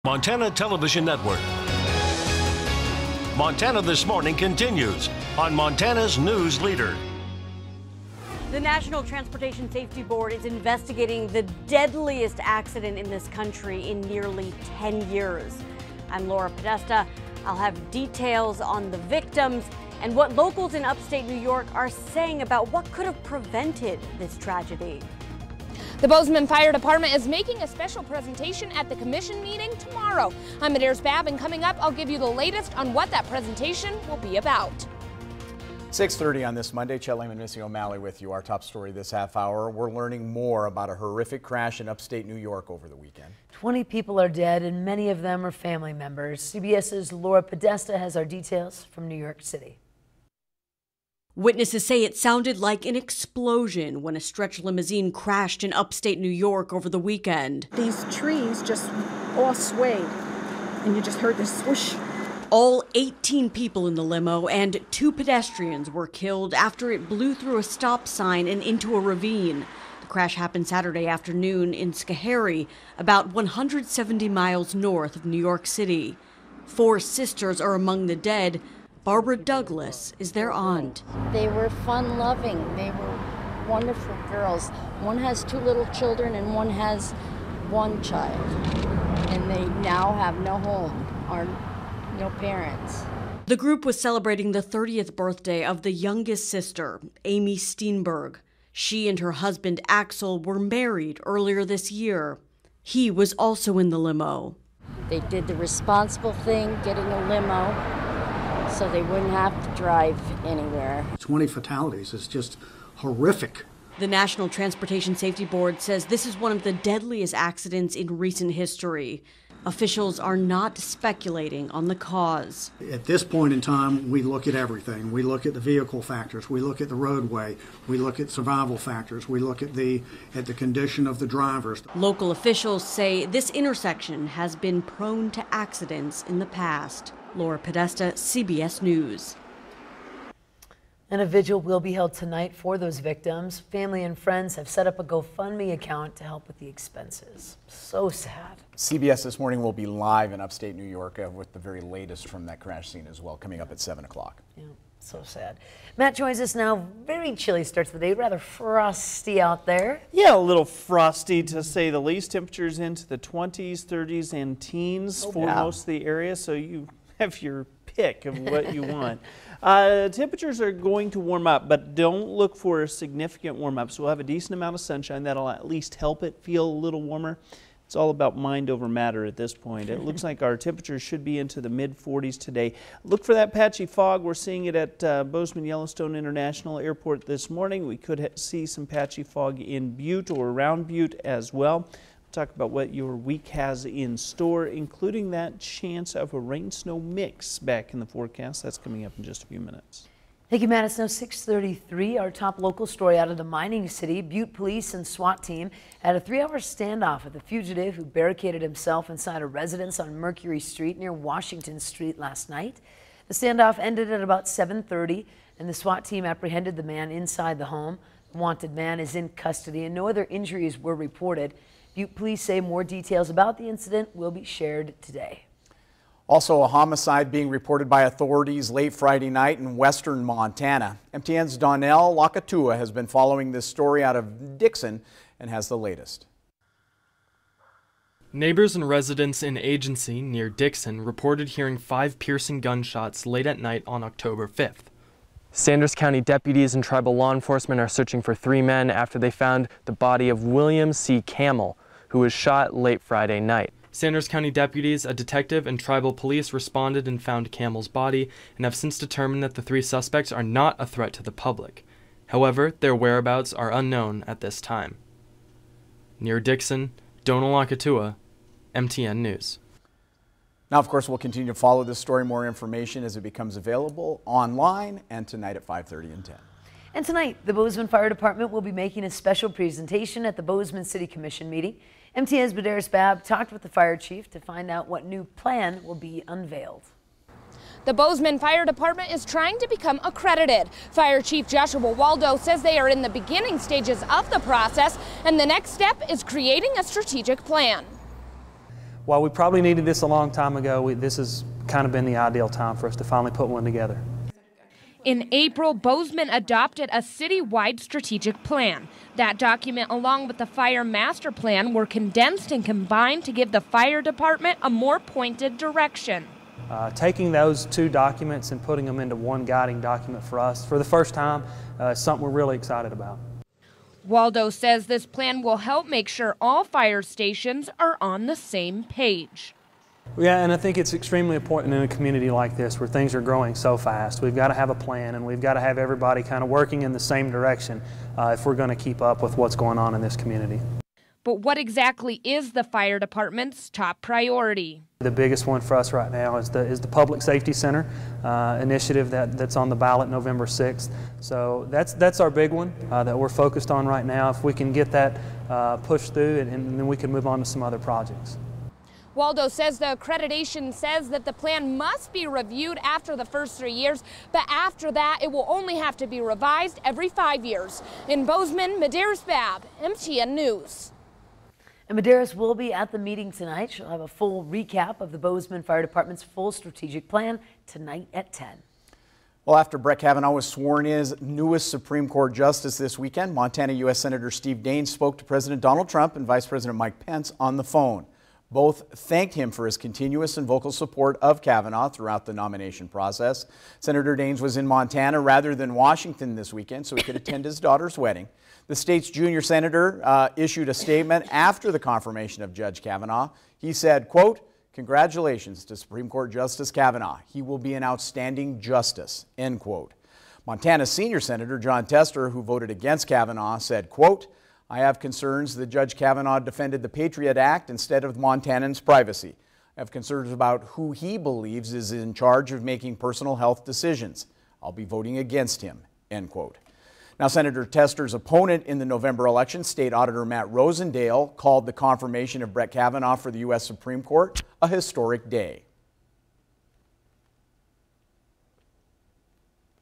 Montana Television Network. Montana This Morning continues on Montana's News Leader. The National Transportation Safety Board is investigating the deadliest accident in this country in nearly 10 years. I'm Laura Podesta. I'll have details on the victims and what locals in upstate New York are saying about what could have prevented this tragedy. The Bozeman Fire Department is making a special presentation at the commission meeting tomorrow. I'm Eugenes Pizza, and coming up, I'll give you the latest on what that presentation will be about. 6:30 on this Monday. Chet Lehman, Missy O'Malley with you. Our top story this half hour. We're learning more about a horrific crash in upstate New York over the weekend. 20 people are dead, and many of them are family members. CBS's Laura Podesta has our details from New York City. Witnesses say it sounded like an explosion when a stretch limousine crashed in upstate New York over the weekend. These trees just all swayed, and you just heard this swoosh. All 18 people in the limo and 2 pedestrians were killed after it blew through a stop sign and into a ravine. The crash happened Saturday afternoon in Schoharie, about 170 miles north of New York City. 4 sisters are among the dead. Barbara Douglas is their aunt. They were fun-loving. They were wonderful girls. One has 2 little children and one has 1 child. And they now have no home or no parents. The group was celebrating the 30th birthday of the youngest sister, Amy Steenberg. She and her husband Axel were married earlier this year. He was also in the limo. They did the responsible thing, getting a limo, so they wouldn't have to drive anywhere. 20 fatalities is just horrific. The National Transportation Safety Board says this is one of the deadliest accidents in recent history. Officials are not speculating on the cause. At this point in time, we look at everything. We look at the vehicle factors. We look at the roadway. We look at survival factors. We look at the condition of the drivers. Local officials say this intersection has been prone to accidents in the past. Laura Podesta, CBS News. And a vigil will be held tonight for those victims. Family and friends have set up a GoFundMe account to help with the expenses. So sad. CBS This Morning will be live in upstate New York with the very latest from that crash scene as well, coming up at 7 o'clock. Yeah, so sad. Matt joins us now. Very chilly starts the day, rather frosty out there. Yeah, a little frosty to say the least. Temperatures into the 20s, 30s, and teens for most of the area, so you have your pick of what you want. Temperatures are going to warm up, but don't look for a significant warm up. So we'll have a decent amount of sunshine. That'll at least help it feel a little warmer. It's all about mind over matter at this point. It looks like our temperatures should be into the mid-40s today. Look for that patchy fog. We're seeing it at Bozeman Yellowstone International Airport this morning. We could see some patchy fog in Butte or around Butte as well. We'll talk about what your week has in store, including that chance of a rain-snow mix back in the forecast. That's coming up in just a few minutes. Thank you, Matt. It's now 6:33. Our top local story out of the mining city. Butte police and SWAT team had a 3-hour standoff with a fugitive who barricaded himself inside a residence on Mercury Street near Washington Street last night. The standoff ended at about 7:30, and the SWAT team apprehended the man inside the home. The wanted man is in custody, and no other injuries were reported. Butte police say more details about the incident will be shared today. Also, a homicide being reported by authorities late Friday night in western Montana. MTN's Donnell Lakatua has been following this story out of Dixon and has the latest. Neighbors and residents in Agency near Dixon reported hearing 5 piercing gunshots late at night on October 5th. Sanders County deputies and tribal law enforcement are searching for 3 men after they found the body of William C. Camel, who was shot late Friday night. Sanders County deputies, a detective, and tribal police responded and found Camel's body and have since determined that the 3 suspects are not a threat to the public. However, their whereabouts are unknown at this time. Near Dixon, Donnell Lakatua, MTN News. Now, of course, we'll continue to follow this story. More information as it becomes available online and tonight at 5:30 and 10. And tonight, the Bozeman Fire Department will be making a special presentation at the Bozeman City Commission meeting. MTN's Eugenes Pizza talked with the fire chief to find out what new plan will be unveiled. The Bozeman Fire Department is trying to become accredited. Fire Chief Joshua Waldo says they are in the beginning stages of the process, and the next step is creating a strategic plan. while we probably needed this a long time ago, this has kind of been the ideal time for us to finally put one together. In April, Bozeman adopted a citywide strategic plan. That document, along with the fire master plan, were condensed and combined to give the fire department a more pointed direction. Taking those two documents and putting them into one guiding document for us for the first time is something we're really excited about. Waldo says this plan will help make sure all fire stations are on the same page. Yeah, and I think it's extremely important in a community like this where things are growing so fast. We've got to have a plan, and we've got to have everybody kind of working in the same direction if we're going to keep up with what's going on in this community. But what exactly is the fire department's top priority? The biggest one for us right now is the Public Safety Center initiative that's on the ballot November 6th. So that's our big one that we're focused on right now. If we can get that pushed through, and then we can move on to some other projects. Waldo says the accreditation says that the plan must be reviewed after the first 3 years, but after that it will only have to be revised every 5 years. In Bozeman, Medeiros Babb, MTN News. And Medeiros will be at the meeting tonight. She'll have a full recap of the Bozeman Fire Department's full strategic plan tonight at 10. Well, after Brett Kavanaugh was sworn in as newest Supreme Court Justice this weekend, Montana U.S. Senator Steve Daines spoke to President Donald Trump and Vice President Mike Pence on the phone. Both thanked him for his continuous and vocal support of Kavanaugh throughout the nomination process. Senator Daines was in Montana rather than Washington this weekend so he could attend his daughter's wedding. The state's junior senator issued a statement after the confirmation of Judge Kavanaugh. He said, quote, "Congratulations to Supreme Court Justice Kavanaugh. He will be an outstanding justice," end quote. Montana's senior senator, Jon Tester, who voted against Kavanaugh, said, quote, "I have concerns that Judge Kavanaugh defended the Patriot Act instead of Montanans' privacy. I have concerns about who he believes is in charge of making personal health decisions. I'll be voting against him," end quote. Now, Senator Tester's opponent in the November election, State Auditor Matt Rosendale, called the confirmation of Brett Kavanaugh for the U.S. Supreme Court a historic day.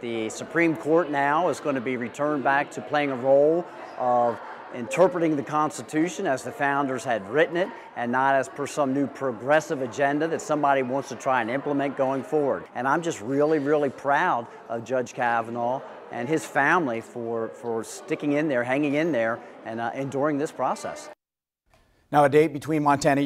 The Supreme Court now is going to be returned back to playing a role of interpreting the Constitution as the founders had written it, and not as per some new progressive agenda that somebody wants to try and implement going forward. And I'm just really, really proud of Judge Kavanaugh and his family for sticking in there, hanging in there, and enduring this process. Now, a debate between Montana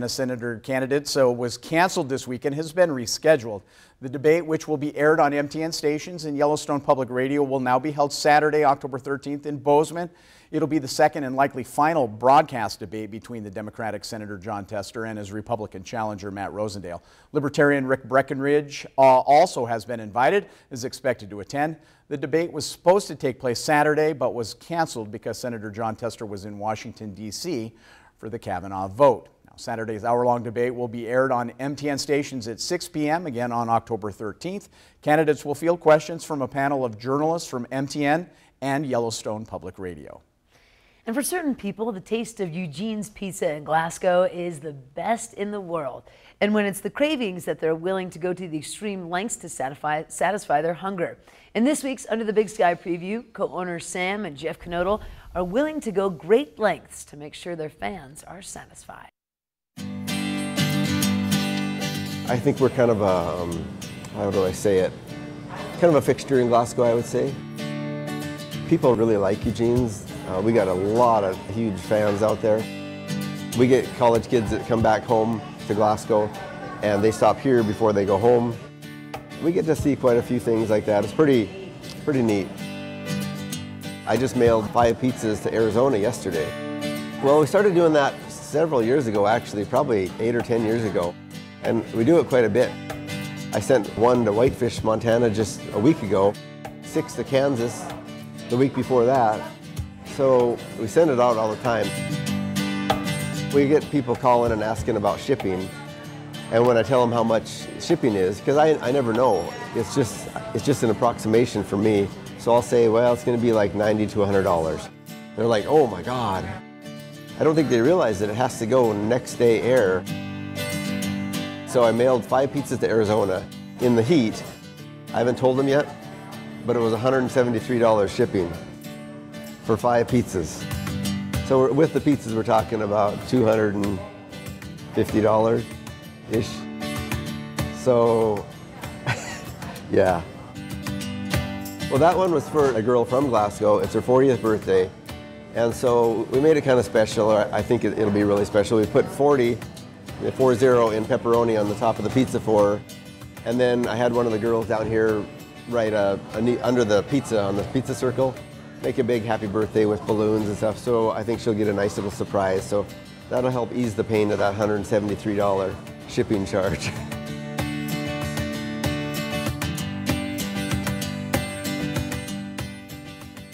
Senator candidates was canceled this weekend, has been rescheduled. The debate, which will be aired on MTN stations and Yellowstone Public Radio, will now be held Saturday, October 13th in Bozeman. It'll be the second and likely final broadcast debate between the Democratic Senator Jon Tester and his Republican challenger Matt Rosendale. Libertarian Rick Breckenridge also has been invited, is expected to attend. The debate was supposed to take place Saturday, but was canceled because Senator Jon Tester was in Washington, D.C. for the Kavanaugh vote. Now, Saturday's hour-long debate will be aired on MTN stations at 6 p.m., again on October 13th. Candidates will field questions from a panel of journalists from MTN and Yellowstone Public Radio. And for certain people, the taste of Eugenes Pizza in Glasgow is the best in the world. And when it's the cravings that they're willing to go to the extreme lengths to satisfy their hunger. In this week's Under the Big Sky preview, co-owners Sam and Jeff Knodel are willing to go great lengths to make sure their fans are satisfied. I think we're kind of a, how do I say it, kind of a fixture in Glasgow, I would say. People really like Eugene's. We got a lot of huge fans out there. We get college kids that come back home to Glasgow and they stop here before they go home. We get to see quite a few things like that. It's pretty neat. I just mailed 5 pizzas to Arizona yesterday. Well, we started doing that several years ago, actually, probably 8 or 10 years ago. And we do it quite a bit. I sent 1 to Whitefish, Montana just a week ago, 6 to Kansas the week before that. So we send it out all the time. We get people calling and asking about shipping. And when I tell them how much shipping is, because I never know, it's just an approximation for me. So I'll say, well, it's going to be like $90 to $100. They're like, oh my God. I don't think they realize that it has to go next day air. So I mailed 5 pizzas to Arizona in the heat. I haven't told them yet, but it was $173 shipping for 5 pizzas. So with the pizzas, we're talking about $250-ish. So, yeah. Well, that one was for a girl from Glasgow. It's her 40th birthday. And so we made it kind of special. I think it'll be really special. We put 40 in pepperoni on the top of the pizza for her. And then I had one of the girls down here write under the pizza, on the pizza circle, make a big happy birthday with balloons and stuff. So I think she'll get a nice little surprise. So that'll help ease the pain of that $173 shipping charge.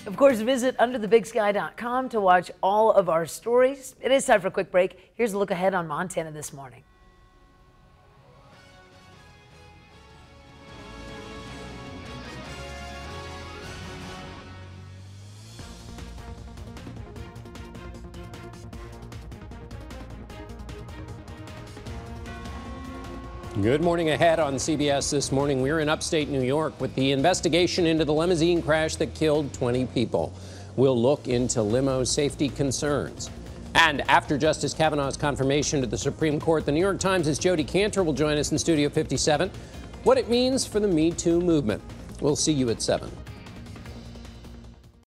Of course, visit underthebigsky.com to watch all of our stories. It is time for a quick break. Here's a look ahead on Montana this morning. Good morning ahead on CBS This Morning. We're in upstate New York with the investigation into the limousine crash that killed 20 people. We'll look into limo safety concerns. And after Justice Kavanaugh's confirmation to the Supreme Court, the New York Times' Jody Cantor will join us in Studio 57. What it means for the Me Too movement. We'll see you at 7.